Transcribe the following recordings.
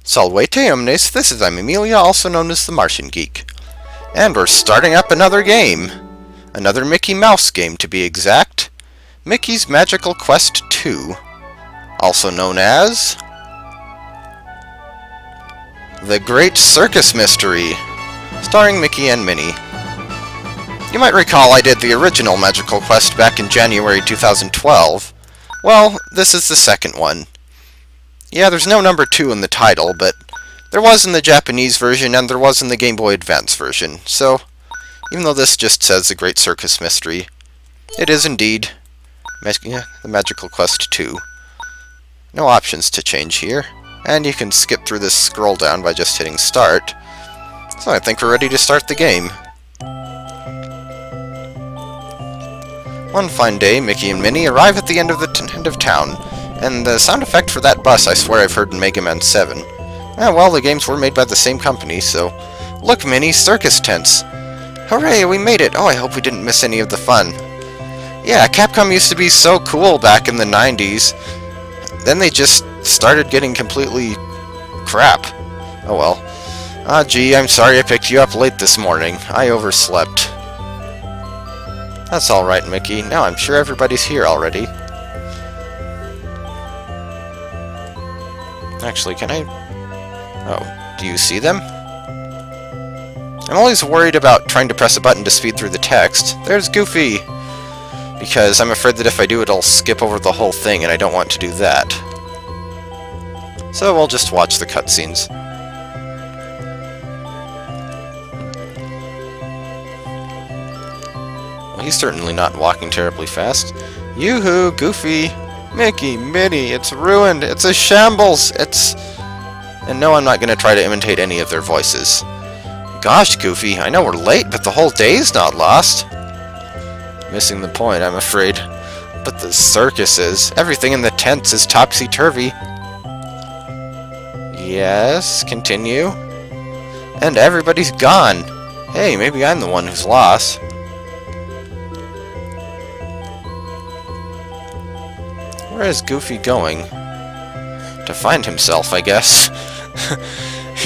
Salvete omnes, this is Amelia, also known as the Martian Geek. And we're starting up another game. Another Mickey Mouse game, to be exact. Mickey's Magical Quest 2. Also known as The Great Circus Mystery, starring Mickey and Minnie. You might recall I did the original Magical Quest back in January 2012. Well, this is the second one. Yeah, there's no number 2 in the title, but there was in the Japanese version and there was in the Game Boy Advance version, so even though this just says The Great Circus Mystery, it is indeed the Magical Quest 2. No options to change here, and you can skip through this scroll down by just hitting start. So I think we're ready to start the game. One fine day, Mickey and Minnie arrive at the end of town, and the sound effect for that bus I swear I've heard in Mega Man 7. Well, the games were made by the same company, so... Look, Minnie, circus tents! Hooray, we made it! Oh, I hope we didn't miss any of the fun. Yeah, Capcom used to be so cool back in the 90s. Then they just started getting completely crap. Oh well. Ah, gee, I'm sorry I picked you up late this morning. I overslept. That's alright, Mickey. Now I'm sure everybody's here already. Actually, can I... Oh, do you see them? I'm always worried about trying to press a button to speed through the text. There's Goofy! Because I'm afraid that if I do it, I'll skip over the whole thing, and I don't want to do that. So we'll just watch the cutscenes. Well, he's certainly not walking terribly fast. Yoo-hoo, Goofy! Mickey, Minnie, it's ruined! It's a shambles! It's... And no, I'm not going to try to imitate any of their voices. Gosh, Goofy, I know we're late, but the whole day's not lost. Missing the point, I'm afraid. But the circus is. Everything in the tents is topsy-turvy. Yes, continue. And everybody's gone. Hey, maybe I'm the one who's lost. Where is Goofy going? To find himself, I guess.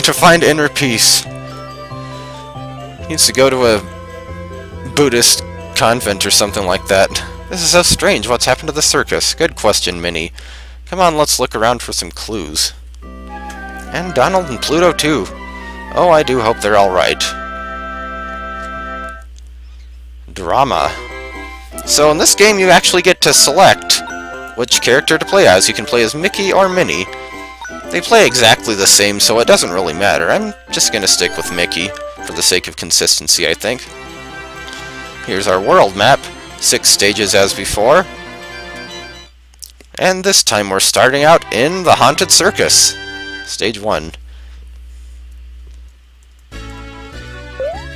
To find inner peace. He needs to go to a Buddhist convent or something like that. This is so strange. What's happened to the circus? Good question, Minnie. Come on, let's look around for some clues. And Donald and Pluto, too. Oh, I do hope they're alright. Drama. So in this game, you actually get to select which character to play as. You can play as Mickey or Minnie. They play exactly the same, so it doesn't really matter. I'm just going to stick with Mickey, for the sake of consistency, I think. Here's our world map. 6 stages as before. And this time we're starting out in the Haunted Circus. Stage 1.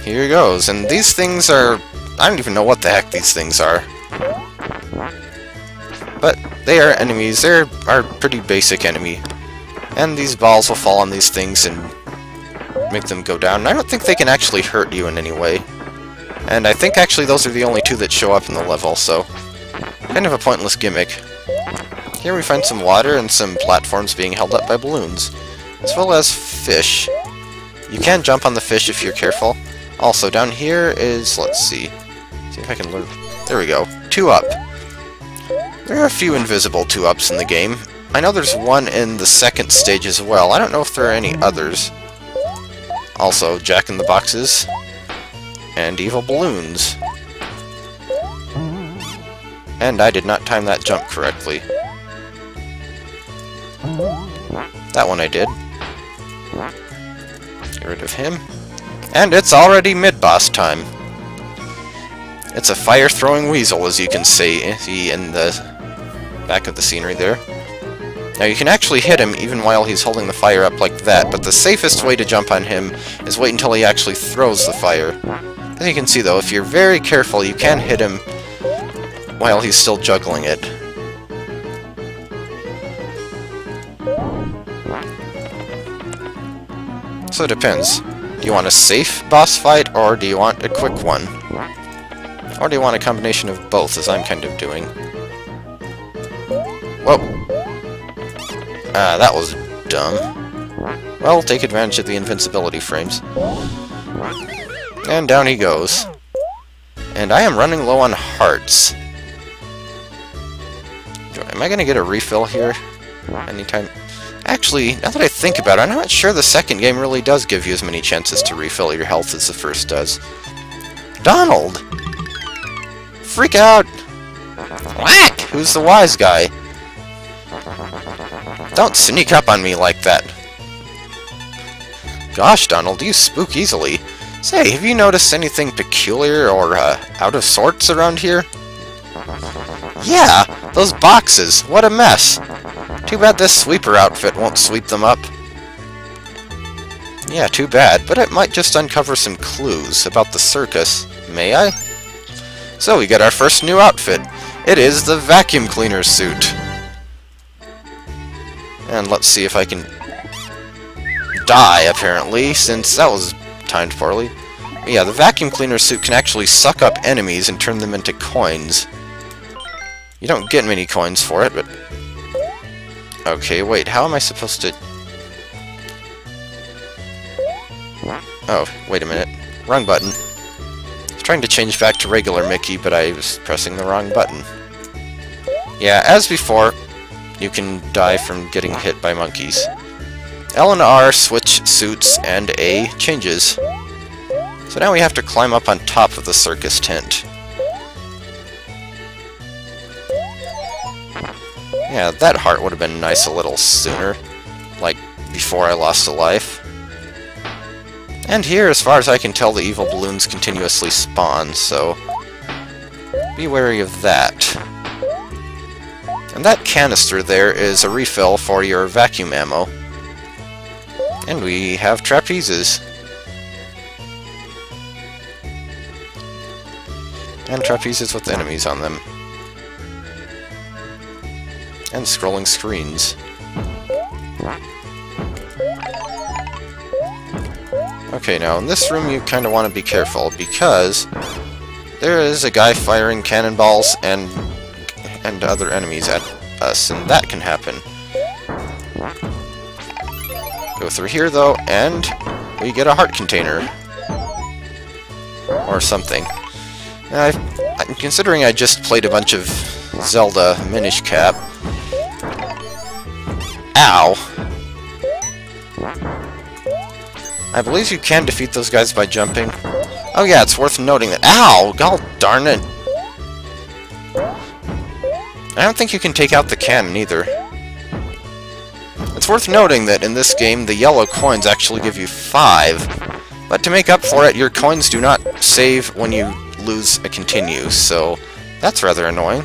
Here goes. And these things are... I don't even know what the heck these things are. But they are enemies. They're our pretty basic enemy. And these balls will fall on these things and make them go down. And I don't think they can actually hurt you in any way. And I think actually those are the only 2 that show up in the level, so kind of a pointless gimmick. Here we find some water and some platforms being held up by balloons, as well as fish. You can jump on the fish if you're careful. Also, down here is, let's see if I can learn. There we go. 2 up. There are a few invisible 2-ups in the game. I know there's one in the second stage as well. I don't know if there are any others. Also, Jack-in-the-Boxes. And evil balloons. And I did not time that jump correctly. That one I did. Get rid of him. And it's already mid-boss time. It's a fire-throwing weasel, as you can see in the back of the scenery there. Now you can actually hit him even while he's holding the fire up like that, but the safest way to jump on him is wait until he actually throws the fire. As you can see though, if you're very careful, you can hit him while he's still juggling it. So it depends. Do you want a safe boss fight, or do you want a quick one? Or do you want a combination of both, as I'm kind of doing? Whoa! Ah, that was dumb. Well, take advantage of the invincibility frames. And down he goes. And I am running low on hearts. Am I going to get a refill here anytime? Actually, now that I think about it, I'm not sure the second game really does give you as many chances to refill your health as the first does. Donald! Freak out! Whack! Who's the wise guy? Don't sneak up on me like that. Gosh, Donald, you spook easily. Say, have you noticed anything peculiar or out of sorts around here? Yeah, those boxes. What a mess. Too bad this sweeper outfit won't sweep them up. Yeah, too bad, but it might just uncover some clues about the circus. May I? So we got our first new outfit. It is the vacuum cleaner suit. And let's see if I can die, apparently, since that was timed poorly. But yeah, the vacuum cleaner suit can actually suck up enemies and turn them into coins. You don't get many coins for it, but... Okay, wait, how am I supposed to... Oh, wait a minute. Wrong button. I was trying to change back to regular Mickey, but I was pressing the wrong button. Yeah, as before, you can die from getting hit by monkeys. L and R switch suits, and A changes. So now we have to climb up on top of the circus tent. Yeah, that heart would have been nice a little sooner. Like, before I lost a life. And here, as far as I can tell, the evil balloons continuously spawn, so... be wary of that. And that canister there is a refill for your vacuum ammo. And we have trapezes. And trapezes with enemies on them. And scrolling screens. Okay, now in this room you kind of want to be careful, because there is a guy firing cannonballs and other enemies at us, and that can happen. Go through here, though, and we get a heart container. Or something. I'm considering I just played a bunch of Zelda Minish Cap. Ow! I believe you can defeat those guys by jumping. Oh yeah, it's worth noting that... Ow! God darn it! I don't think you can take out the cannon either. It's worth noting that in this game, the yellow coins actually give you 5. But to make up for it, your coins do not save when you lose a continue, so that's rather annoying.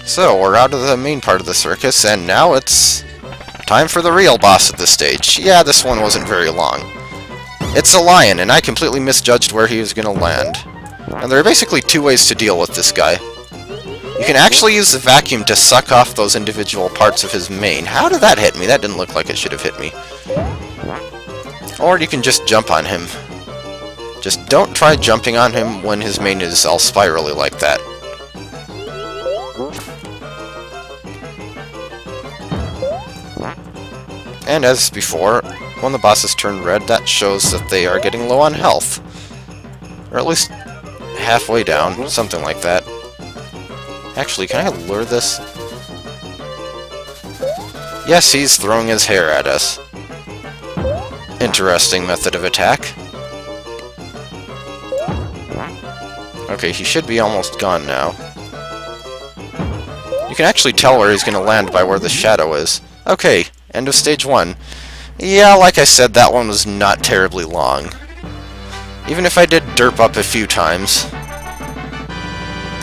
So, we're out of the main part of the circus, and now it's time for the real boss at this stage. Yeah, this one wasn't very long. It's a lion, and I completely misjudged where he was going to land. And there are basically 2 ways to deal with this guy. You can actually use the vacuum to suck off those individual parts of his mane. How did that hit me? That didn't look like it should have hit me. Or you can just jump on him. Just don't try jumping on him when his mane is all spirally like that. And as before, when the bosses turn red, that shows that they are getting low on health. Or at least halfway down, something like that. Actually, can I lure this? Yes, he's throwing his hair at us. Interesting method of attack. Okay, he should be almost gone now. You can actually tell where he's going to land by where the shadow is. Okay, end of stage 1. Yeah, like I said, that one was not terribly long. Even if I did derp up a few times.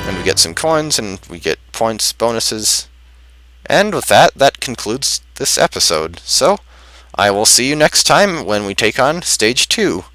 And we get some coins, and we get points, bonuses. And with that, that concludes this episode. So, I will see you next time when we take on Stage 2.